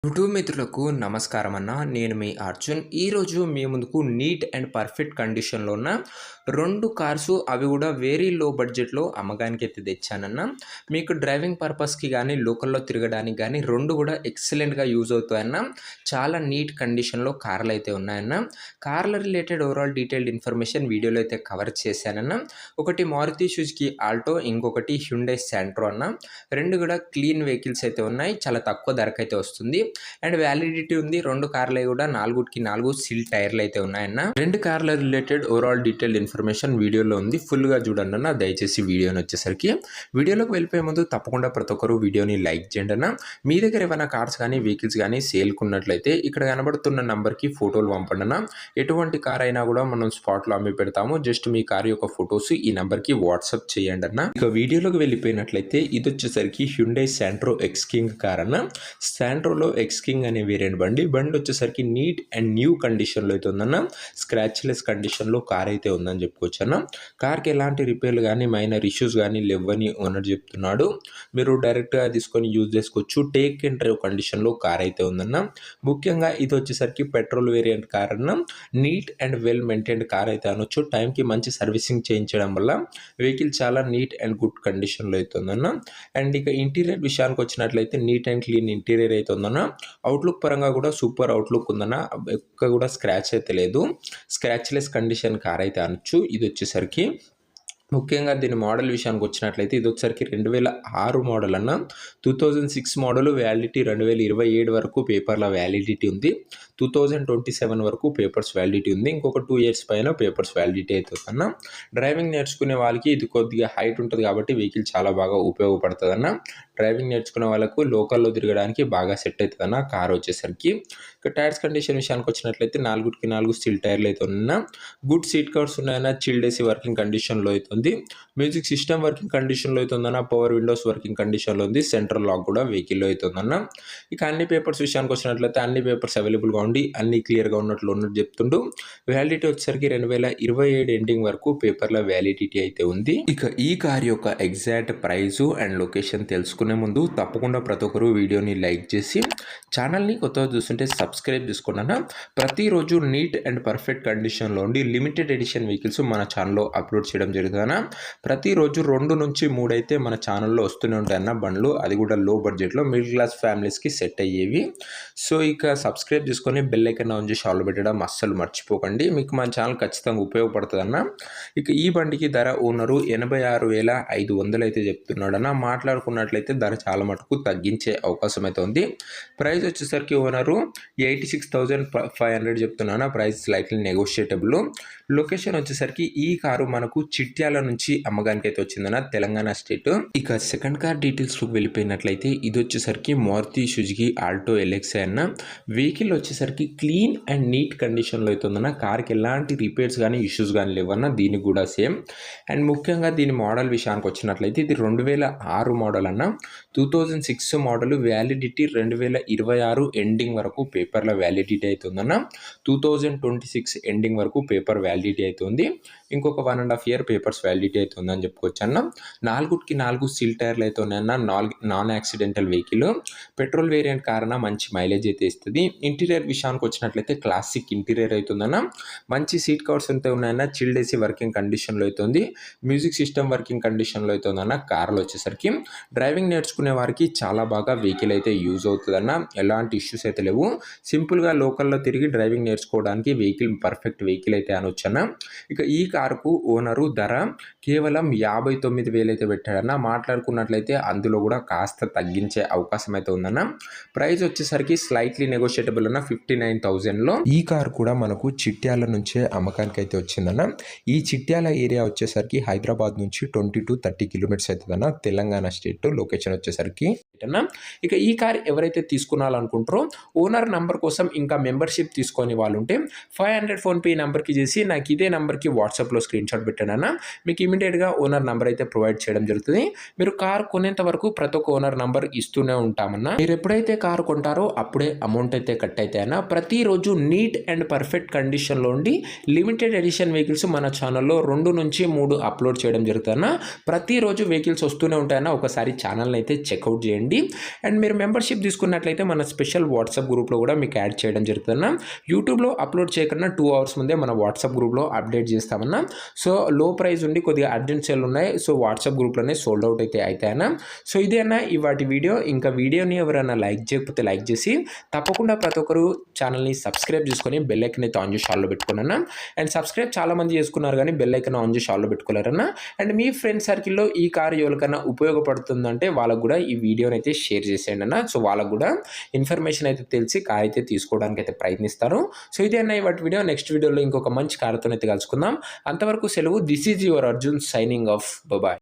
YouTube మిత్రులకు నమస్కారం అన్న. నేను మీ అర్జున్. ఈరోజు మీ ముందుకు నీట్ అండ్ పర్ఫెక్ట్ కండిషన్లో ఉన్న 2 కార్స్, అవి కూడా వెరీ లో బడ్జెట్లో అమ్మకానికి అయితే తెచ్చానన్న. మీకు డ్రైవింగ్ పర్పస్కి కానీ లోకల్లో తిరగడానికి కానీ 2 కూడా ఎక్సలెంట్గా యూజ్ అవుతాయన్న. చాలా నీట్ కండిషన్లో కార్లు అయితే ఉన్నాయన్న. కార్ల రిలేటెడ్ ఓవరాల్ డీటెయిల్డ్ ఇన్ఫర్మేషన్ వీడియోలో అయితే కవర్ చేశానన్న. ఒకటి మారుతి సుజుకి ఆల్టో, ఇంకొకటి హ్యుండై శాంట్రో అన్న. 2 కూడా క్లీన్ వెహికల్స్ అయితే ఉన్నాయి. చాలా తక్కువ ధరకైతే వస్తుంది అండ్ వ్యాలిడిటీ ఉంది. 2 కార్లు కూడా 4కి 4 సిల్ టైర్లు అయితే ఉన్నాయన్న. 2 కార్ల రిలేటెడ్ ఓవరాల్ డీటెయిల్డ్ ఇన్ఫర్మేషన్ వీడియోలో ఉంది. ఫుల్గా చూడండి అన్న. దయచేసి వీడియోని వచ్చేసరికి వీడియోలోకి వెళ్ళిపోయే ముందు తప్పకుండా ప్రతి ఒక్కరు వీడియోని లైక్ చేయండి అన్న. మీ దగ్గర ఏమైనా కార్స్ కానీ వెహికల్స్ కానీ సేల్కున్నట్లయితే ఇక్కడ కనబడుతున్న నంబర్కి ఫోటోలు పంపండి అన్న. ఎటువంటి కార్ అయినా కూడా మనం స్పాట్లో అమ్మి పెడతాము. జస్ట్ మీ కార్ యొక్క ఫొటోస్ ఈ నంబర్కి వాట్సాప్ చేయండి అన్న. ఇక వీడియోలోకి వెళ్ళిపోయినట్లయితే ఇది వచ్చేసరికి Hyundai Santro X king car అన్న. శాంట్రోలో ఎక్స్ కింగ్ అనే వేరియంట్ బండి వచ్చేసరికి నీట్ అండ్ న్యూ కండిషన్లో అయితే ఉందన్న. స్క్రాచ్లెస్ కండిషన్లో కార్ అయితే ఉందని చెప్పుకోవచ్చు అన్న. కార్కి ఎలాంటి రిపేర్లు కానీ మైనర్ ఇష్యూస్ కానీ లేవని ఓనర్ చెప్తున్నాడు. మీరు డైరెక్ట్గా తీసుకొని యూజ్ చేసుకోవచ్చు. టేక్ అండ్ డ్రైవ్ కండిషన్లో కార్ అయితే ఉందన్న. ముఖ్యంగా ఇది వచ్చేసరికి పెట్రోల్ వేరియంట్ కార్ అన్న. Neat and well maintained car అయితే అనొచ్చు. టైంకి మంచి సర్వీసింగ్ చేయించడం వల్ల వెహికల్ చాలా నీట్ అండ్ గుడ్ కండిషన్లో అయితే ఉందన్న. అండ్ ఇక ఇంటీరియర్ విషయానికి వచ్చినట్లయితే నీట్ అండ్ క్లీన్ ఇంటీరియర్ అయితే ఉందన్న. అవుట్లుక్ పరంగా కూడా సూపర్ అవుట్లుక్ ఉందన్న. ఎక్కడ కూడా స్క్రాచ్ అయితే లేదు. స్క్రాచ్లెస్ కండిషన్ కార్ అయితే అనొచ్చు. ఇది వచ్చేసరికి ముఖ్యంగా దీని మోడల్ విషయానికి వచ్చినట్లయితే ఇది వచ్చేసరికి 2006 మోడల్ అన్న. 2006 మోడల్, వ్యాలిడిటీ 2027 వరకు పేపర్ల వ్యాలిడిటీ ఉంది. 2027 వరకు పేపర్స్ వ్యాలిడిటీ ఉంది. ఇంకొక 2 ఇయర్స్ పైన పేపర్స్ వ్యాలిడిటీ అవుతుంది అన్న. డ్రైవింగ్ నేర్చుకునే వాళ్ళకి ఇది కొద్దిగా హైట్ ఉంటుంది కాబట్టి వెహికల్ చాలా బాగా ఉపయోగపడుతుంది అన్న. డ్రైవింగ్ నేర్చుకునే వాళ్ళకు లోకల్లో తిరగడానికి బాగా సెట్ అవుతుంది అన్న కార్ వచ్చేసరికి. ఇక టైర్స్ కండిషన్ విషయానికి వచ్చినట్లయితే 4కి 4 స్టీల్ టైర్లు అయితే ఉన్నా. గుడ్ సీట్ కవర్స్ ఉన్నాయన్న. చిల్డ్ ఏసీ వర్కింగ్ కండిషన్లో అయితే ఉంది. మ్యూజిక్ సిస్టమ్ వర్కింగ్ కండిషన్లో అయితే ఉందన్న. పవర్ విండోస్ వర్కింగ్ కండిషన్లో ఉంది. సెంట్రల్ లాక్ కూడా వెహికల్లో అయితే ఉందన్న. ఇక అన్ని పేపర్స్ విషయానికి వచ్చినట్లయితే అన్ని పేపర్స్ అవైలబుల్గా ఉండి అన్ని క్లియర్గా ఉన్నట్లు చెప్తుండు. వ్యాలిడిటీ వచ్చేసరికి 2027 ఎండింగ్ వరకు పేపర్ల వ్యాలిడిటీ అయితే ఉంది. ఇక ఈ కార్ యొక్క ఎగ్జాక్ట్ ప్రైస్ అండ్ లొకేషన్ తెలుసుకునే ముందు తప్పకుండా ప్రతి ఒక్కరు వీడియోని లైక్ చేసి ఛానల్ని కొత్తగా చూస్తుంటే సబ్స్క్రైబ్ చేసుకున్నాను. ప్రతిరోజు నీట్ అండ్ పర్ఫెక్ట్ కండిషన్లో ఉండి లిమిటెడ్ ఎడిషన్ వెహికల్స్ మన ఛానల్లో అప్లోడ్ చేయడం జరుగుతుందన్న. ప్రతిరోజు 2 నుంచి 3 అయితే మన ఛానల్లో వస్తూనే ఉంటాయన్న బండ్లు. అది కూడా లో బడ్జెట్లో మిడిల్ క్లాస్ ఫ్యామిలీస్కి సెట్ అయ్యేవి. సో ఇక సబ్స్క్రైబ్ చేసుకొని బెల్ ఐకాన్ ఆన్ చేసి ఆల్ పెట్టడం అస్సలు మర్చిపోకండి. మీకు మన ఛానల్ ఖచ్చితంగా ఉపయోగపడుతుంది అన్న. ఇక ఈ బండికి ధర ఓనరు 86,500 అయితే చెప్తున్నాడు అన్న. మాట్లాడుకున్నట్లయితే ధర చాలా మటుకు తగ్గించే అవకాశం అయితే ఉంది. ప్రైస్ వచ్చేసరికి ఓనరు 86,500 చెప్తున్నాను. Price slightly నెగోషియేటబుల్. లొకేషన్ వచ్చేసరికి ఈ కారు మనకు చిట్యాల నుంచి అమ్మకానికి అయితే వచ్చిందన్న, తెలంగాణ స్టేట్. ఇక సెకండ్ కార్ డీటెయిల్స్ వెళ్ళిపోయినట్లయితే ఇది వచ్చేసరికి మారుతి సుజుకి ఆల్టో ఎల్ఎక్స్ఐ అన్న. వెహికల్ వచ్చేసరికి క్లీన్ అండ్ నీట్ కండిషన్లో అయితే ఉందన్న. కార్కి ఎలాంటి రిపేర్స్ కానీ ఇష్యూస్ కానీ లేవన్న. దీనికి కూడా సేమ్. అండ్ ముఖ్యంగా దీని మోడల్ విషయానికి వచ్చినట్లయితే ఇది 2006 మోడల్ అన్న. 2006 మోడల్, వ్యాలిడిటీ 2026 ఎండింగ్ వరకు పేపర్ల వ్యాలిడిటీ అయితే ఉందన్న. 2026 ఎండింగ్ వరకు పేపర్ వ్యాలిడిటీ అయితే ఉంది. ఇంకొక 1.5 ఇయర్ పేపర్స్ వ్యాలిడిటీ అయితే ఉందని చెప్పుకోవచ్చు అన్న. 4కి 4 సీల్ టైర్లు అయితే ఉన్నాయన్న. Non accidental vehicle. Petrol variant కారణ మంచి మైలేజ్ అయితే ఇస్తుంది. ఇంటీరియర్ విషయానికి వచ్చినట్లయితే క్లాసిక్ ఇంటీరియర్ అవుతుందన్న. మంచి సీట్ కవర్స్ అయితే ఉన్నాయన్న. చిల్డ్ ఏసీ వర్కింగ్ కండిషన్లో అయితే ఉంది. మ్యూజిక్ సిస్టమ్ వర్కింగ్ కండిషన్లో అయితే ఉందన్న. కార్లో వచ్చేసరికి డ్రైవింగ్ నేర్చుకునే వారికి చాలా బాగా వెహికల్ అయితే యూజ్ అవుతుందన్న. ఎలాంటి ఇష్యూస్ అయితే లేవు. సింపుల్గా లోకల్లో తిరిగి డ్రైవింగ్ నేర్చుకోవడానికి వెహికల్ పర్ఫెక్ట్ వెహికల్ అయితే అనొచ్చు అన్న. ఇక ఈ కారుకు ఓనరు ధర కేవలం 59,000 అయితే పెట్టాడన్న. మాట్లాడుకున్నట్లయితే అందులో కూడా కాస్త తగ్గించే అవకాశం అయితే ఉందన్న. ప్రైస్ వచ్చేసరికి స్లైట్లీ నెగోషియేటబుల్ అన్న. 59,000లో ఈ కారు కూడా మనకు చిట్యాల నుంచే అమ్మకానికి అయితే వచ్చిందన్న. ఈ చిట్యాల ఏరియా వచ్చేసరికి హైదరాబాద్ నుంచి 20 to 30 కిలోమీటర్స్ అవుతుందన్న. తెలంగాణ స్టేట్. లొకేషన్ వచ్చేసరికి ఇక ఈ కార్ ఎవరైతే తీసుకున్నారనుకుంటారో ఓనర్ నంబర్ కోసం ఇంకా మెంబర్షిప్ తీసుకొని వాళ్ళు ఉంటే 500 ఫోన్పే నెంబర్కి చేసి నాకు ఇదే నెంబర్కి వాట్సాప్లో స్క్రీన్ షాట్ పెట్టానన్న. మీకు ఇమీడియట్గా ఓనర్ నెంబర్ అయితే ప్రొవైడ్ చేయడం జరుగుతుంది. మీరు కార్ కొనేంత వరకు ప్రతి ఒక్క ఓనర్ నెంబర్ ఇస్తూనే ఉంటామన్నా. మీరు ఎప్పుడైతే కార్ కొంటారో అప్పుడే అమౌంట్ అయితే కట్ అవుతాయన్న. ప్రతిరోజు నీట్ అండ్ పర్ఫెక్ట్ కండిషన్లో ఉండి లిమిటెడ్ ఎడిషన్ వెహికల్స్ మన ఛానల్లో 2 నుంచి 3 అప్లోడ్ చేయడం జరుగుతుందన్న. ప్రతిరోజు వెహికల్స్ వస్తూనే ఉంటాయన్న. ఒకసారి ఛానల్ ఛానల్ని అయితే చెక్అవుట్ చేయండి. అండ్ మీరు మెంబర్షిప్ తీసుకున్నట్లయితే మన స్పెషల్ వాట్సాప్ గ్రూప్లో కూడా మీకు యాడ్ చేయడం జరుగుతుందన్న. యూట్యూబ్లో అప్లోడ్ చేయకుండా 2 hours ముందే మన వాట్సాప్ గ్రూప్లో అప్డేట్ చేస్తామన్నా. సో లో ప్రైస్ ఉండి కొద్దిగా అర్జెంట్ సేల్ ఉన్నాయి. సో వాట్సాప్ గ్రూప్లోనే సోల్డ్ అవుట్ అయితే అవుతాయన్న. సో ఇదే అన్న ఇవాటి వీడియో. ఇంకా వీడియోని ఎవరైనా లైక్ చేయకపోతే లైక్ చేసి తప్పకుండా ప్రతి ఒక్కరు ఛానల్ని సబ్స్క్రైబ్ చేసుకొని బెల్ ఐకన్ అయితే ఆన్ చేసి ఆల్లో పెట్టుకున్నాను. అండ్ సబ్స్క్రైబ్ చాలామంది చేసుకున్నారు కానీ బెల్ ఐకన్ ఆన్ చేసి ఆల్లో పెట్టుకోలేరన్న. అండ్ మీ ఫ్రెండ్ సర్కిల్లో ఈ కార్ ఎవరికైనా ఉపయోగపడుతుందంటే వాళ్ళకు కూడా ఈ వీడియోని అయితే షేర్ చేసేయండి అన్న. సో వాళ్ళకు కూడా ఇన్ఫర్మేషన్ అయితే తెలిసి కార్ అయితే తీసుకోవడానికి అయితే ప్రయత్నిస్తారు. సో ఇదే అన్న ఇవాటి వీడియో. నెక్స్ట్ వీడియోలో ఇంకొక మంచి కార్తో అయితే కలుసుకుందాం. అంతవరకు సెలవు. This is your Arjun signing off. Bye.